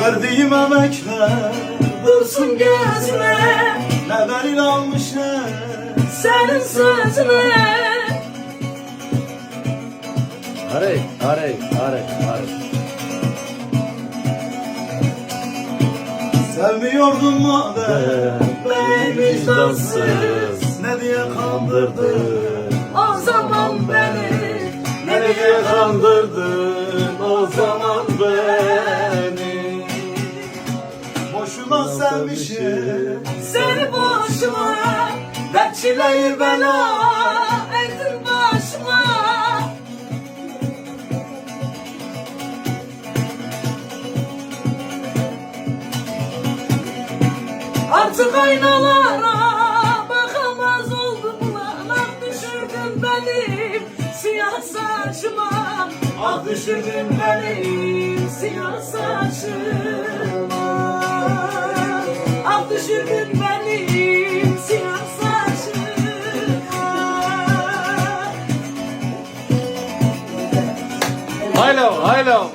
Verdiğim emekler Dursun gözüne, ne delil almışım senin sözüne. Arey, arey, arey, arey. Sevmiyordun madem Beni vicdansız ne diye kandırdın o zaman beni, ne diye kandırdın o zaman beni. Boşuna sevmişim seni boşuna, dert çileyi bela ettin başıma. Artık aynalara bakamaz oldum lan. Ah düşürdün benim siyah saçıma, ah düşürdün benim siyah saçıma, ah düşürdün benim siyah saçıma. Haylo, haylo.